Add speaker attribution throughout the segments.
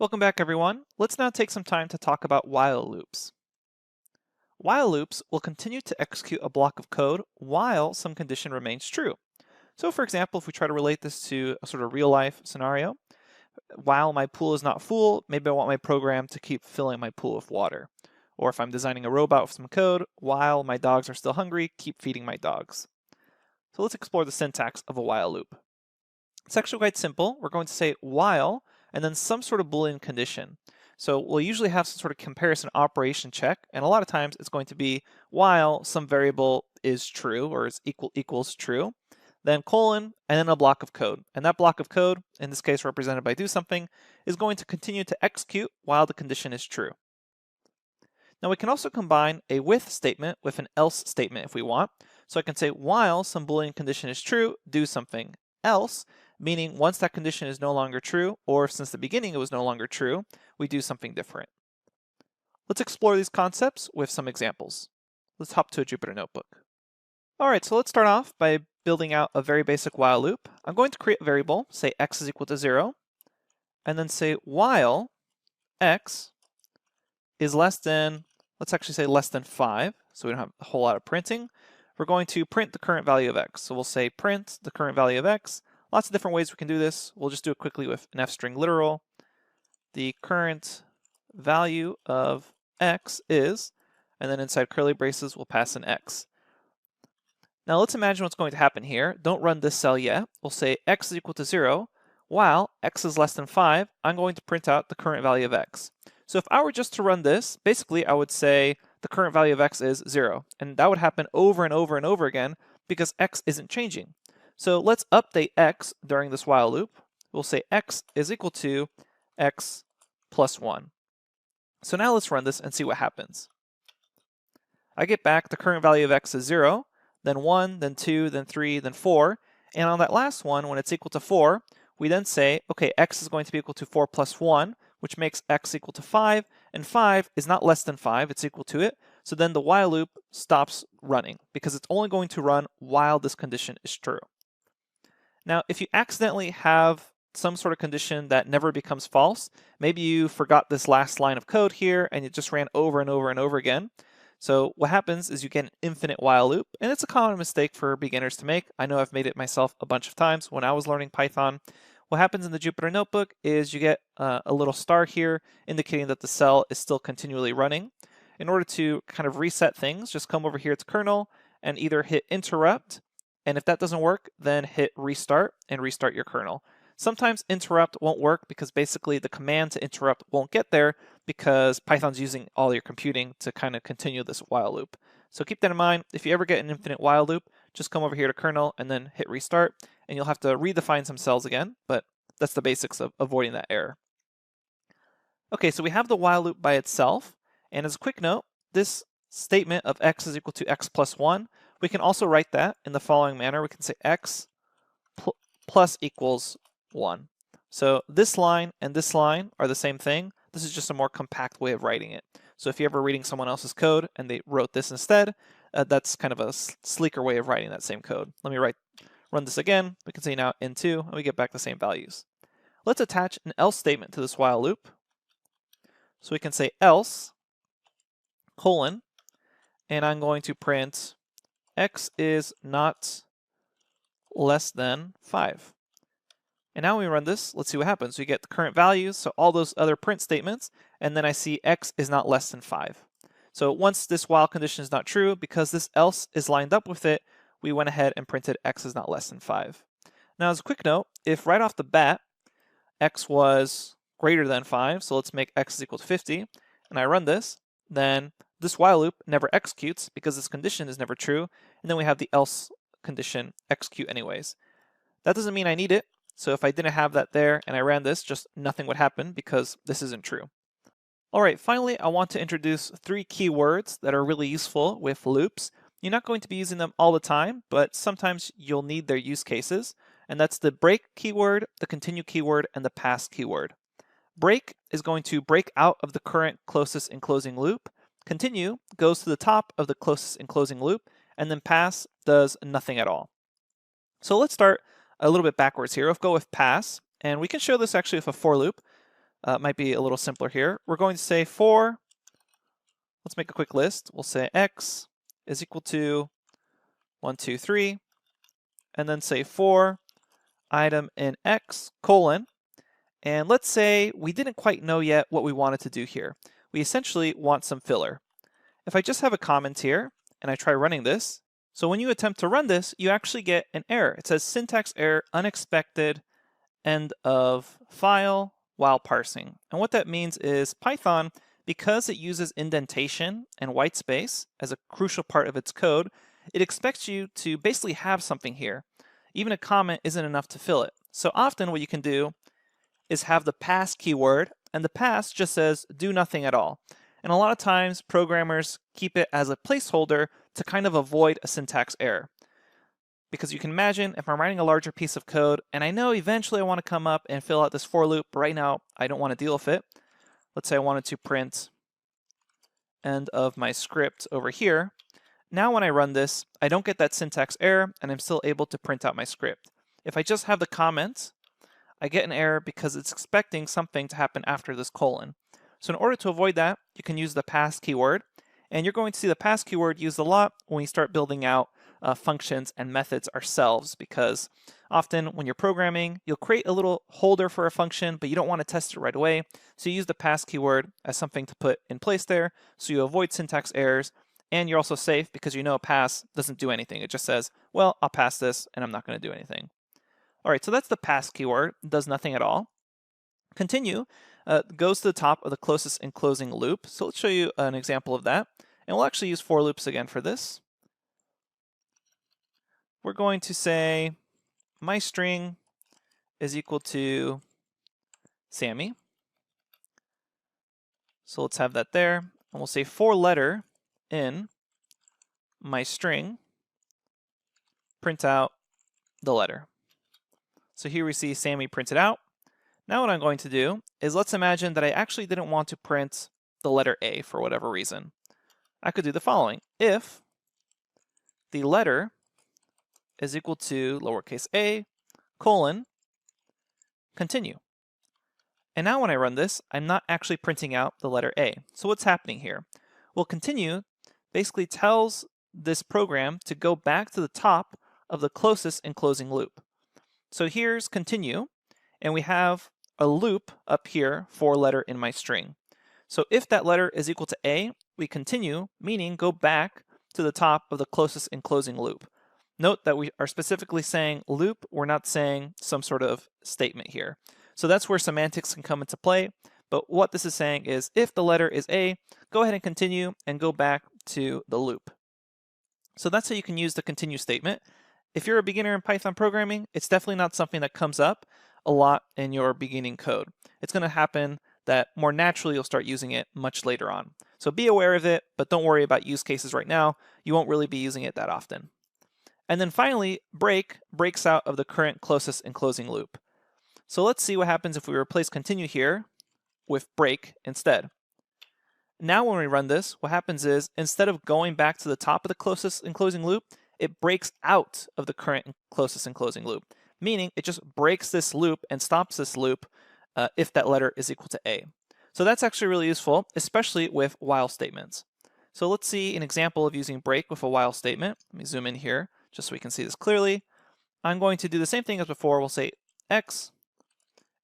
Speaker 1: Welcome back, everyone. Let's now take some time to talk about while loops. While loops will continue to execute a block of code while some condition remains true. So for example, if we try to relate this to a sort of real life scenario, while my pool is not full, maybe I want my program to keep filling my pool with water. Or if I'm designing a robot with some code, while my dogs are still hungry, keep feeding my dogs. So let's explore the syntax of a while loop. It's actually quite simple. We're going to say while and then some sort of Boolean condition. So we'll usually have some sort of comparison operation check, and a lot of times it's going to be while some variable is true or is equals true, then colon, and then a block of code. And that block of code, in this case represented by do something, is going to continue to execute while the condition is true. Now we can also combine a with statement with an else statement if we want. So I can say while some Boolean condition is true, do something else, meaning once that condition is no longer true, or if since the beginning it was no longer true, we do something different. Let's explore these concepts with some examples. Let's hop to a Jupyter Notebook. Alright, so let's start off by building out a very basic while loop. I'm going to create a variable, say x is equal to 0, and then say while x is less than, let's actually say less than 5, so we don't have a whole lot of printing. We're going to print the current value of x. So we'll say print the current value of x. Lots of different ways we can do this. We'll just do it quickly with an f-string literal. The current value of x is, and then inside curly braces we'll pass an x. Now let's imagine what's going to happen here. Don't run this cell yet. We'll say x is equal to 0. While x is less than 5, I'm going to print out the current value of x. So if I were just to run this, basically I would say the current value of x is 0. And that would happen over and over and over again because x isn't changing. So let's update x during this while loop. We'll say x is equal to x plus 1. So now let's run this and see what happens. I get back the current value of x is 0, then 1, then 2, then 3, then 4. And on that last one, when it's equal to 4, we then say, okay, x is going to be equal to 4 plus 1, which makes x equal to 5, and 5 is not less than 5, it's equal to it. So then the while loop stops running because it's only going to run while this condition is true. Now, if you accidentally have some sort of condition that never becomes false, maybe you forgot this last line of code here and it just ran over and over and over again. So what happens is you get an infinite while loop, and it's a common mistake for beginners to make. I know I've made it myself a bunch of times when I was learning Python. What happens in the Jupyter Notebook is you get a little star here indicating that the cell is still continually running. In order to kind of reset things, just come over here to kernel and either hit interrupt, and if that doesn't work, then hit restart and restart your kernel. Sometimes interrupt won't work because basically the command to interrupt won't get there because Python's using all your computing to kind of continue this while loop. So keep that in mind. If you ever get an infinite while loop, just come over here to kernel and then hit restart, and you'll have to redefine some cells again, but that's the basics of avoiding that error. Okay, so we have the while loop by itself, and as a quick note, this statement of x is equal to x plus 1, we can also write that in the following manner. We can say x plus equals 1. So this line and this line are the same thing. This is just a more compact way of writing it. So if you're ever reading someone else's code and they wrote this instead, that's kind of a sleeker way of writing that same code. Let me run this again. We can say now in2, and we get back the same values. Let's attach an else statement to this while loop. So we can say else colon, and I'm going to print x is not less than 5. And now when we run this, let's see what happens. We get the current values, so all those other print statements, and then I see x is not less than 5. So once this while condition is not true, because this else is lined up with it, we went ahead and printed x is not less than 5. Now as a quick note, if right off the bat x was greater than 5, so let's make x is equal to 50, and I run this, then this while loop never executes because this condition is never true, and then we have the else condition execute anyways. That doesn't mean I need it, so if I didn't have that there and I ran this, just nothing would happen because this isn't true. Alright, finally I want to introduce 3 keywords that are really useful with loops. You're not going to be using them all the time, but sometimes you'll need their use cases, and that's the break keyword, the continue keyword, and the pass keyword. Break is going to break out of the current closest enclosing loop. Continue goes to the top of the closest enclosing loop, and then pass does nothing at all. So let's start a little bit backwards here. Let's go with pass, and we can show this actually with a for loop. might be a little simpler here. We're going to say for, let's make a quick list. We'll say x is equal to 1, 2, 3, and then say for item in x colon, and let's say we didn't quite know yet what we wanted to do here. We essentially want some filler. If I just have a comment here and I try running this, so when you attempt to run this, you actually get an error. It says syntax error, unexpected, end of file while parsing. And what that means is Python, because it uses indentation and white space as a crucial part of its code, it expects you to basically have something here. Even a comment isn't enough to fill it. So often what you can do is have the pass keyword, and the pass just says do nothing at all. And a lot of times programmers keep it as a placeholder to kind of avoid a syntax error. Because you can imagine if I'm writing a larger piece of code and I know eventually I want to come up and fill out this for loop, but right now I don't want to deal with it. Let's say I wanted to print end of my script over here. Now when I run this, I don't get that syntax error and I'm still able to print out my script. If I just have the comment, I get an error because it's expecting something to happen after this colon. So in order to avoid that, you can use the pass keyword, and you're going to see the pass keyword used a lot when we start building out functions and methods ourselves, because often when you're programming, you'll create a little holder for a function, but you don't want to test it right away. So you use the pass keyword as something to put in place there, so you avoid syntax errors, and you're also safe because you know a pass doesn't do anything. It just says, well, I'll pass this, and I'm not going to do anything. All right, so that's the pass keyword, it does nothing at all. Continue goes to the top of the closest enclosing loop. So let's show you an example of that. And we'll actually use for loops again for this. We're going to say my string is equal to Sammy. So let's have that there. And we'll say for letter in my string, print out the letter. So here we see Sammy printed out. Now what I'm going to do is, let's imagine that I actually didn't want to print the letter A for whatever reason. I could do the following. If the letter is equal to lowercase a colon continue. And now when I run this, I'm not actually printing out the letter A. So what's happening here? Well, continue basically tells this program to go back to the top of the closest enclosing loop. So here's continue, and we have a loop up here for letter in my string. So if that letter is equal to A, we continue, meaning go back to the top of the closest enclosing loop. Note that we are specifically saying loop, we're not saying some sort of statement here. So that's where semantics can come into play, but what this is saying is if the letter is A, go ahead and continue and go back to the loop. So that's how you can use the continue statement. If you're a beginner in Python programming, it's definitely not something that comes up a lot in your beginning code. It's going to happen that more naturally you'll start using it much later on. So be aware of it, but don't worry about use cases right now. You won't really be using it that often. And then finally, break breaks out of the current closest enclosing loop. So let's see what happens if we replace continue here with break instead. Now when we run this, what happens is instead of going back to the top of the closest enclosing loop, it breaks out of the current closest enclosing loop, meaning it just breaks this loop and stops this loop if that letter is equal to A. So that's actually really useful, especially with while statements. So let's see an example of using break with a while statement. Let me zoom in here just so we can see this clearly. I'm going to do the same thing as before. We'll say x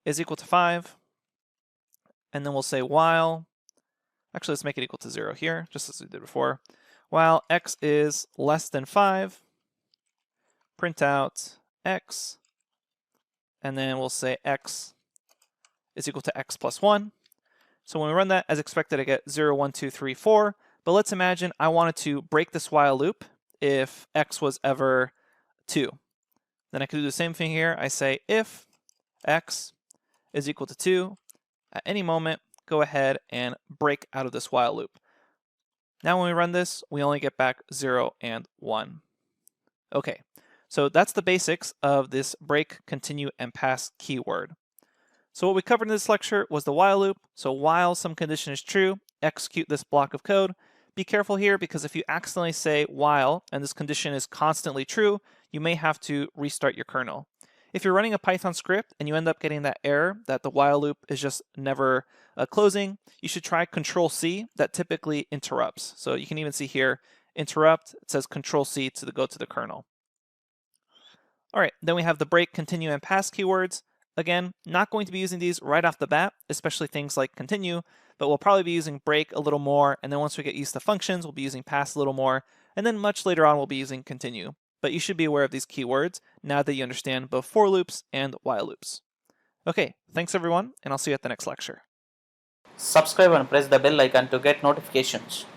Speaker 1: is equal to 5, and then we'll say while, actually let's make it equal to 0 here, just as we did before. While x is less than 5, print out x, and then we'll say x is equal to x plus 1. So when we run that as expected, I get 0, 1, 2, 3, 4. But let's imagine I wanted to break this while loop if x was ever 2. Then I could do the same thing here. I say if x is equal to 2, at any moment, go ahead and break out of this while loop. Now when we run this, we only get back 0 and 1. Okay, so that's the basics of this break, continue, and pass keyword. So what we covered in this lecture was the while loop. So while some condition is true, execute this block of code. Be careful here because if you accidentally say while and this condition is constantly true, you may have to restart your kernel. If you're running a Python script and you end up getting that error that the while loop is just never closing, you should try Control-C. That typically interrupts. So you can even see here, interrupt, it says Control-C to go to the kernel. All right, then we have the break, continue, and pass keywords. Again, not going to be using these right off the bat, especially things like continue, but we'll probably be using break a little more, and then once we get used to functions, we'll be using pass a little more, and then much later on we'll be using continue. But you should be aware of these keywords now that you understand both for loops and while loops. Okay, thanks everyone, and I'll see you at the next lecture.
Speaker 2: Subscribe and press the bell icon to get notifications.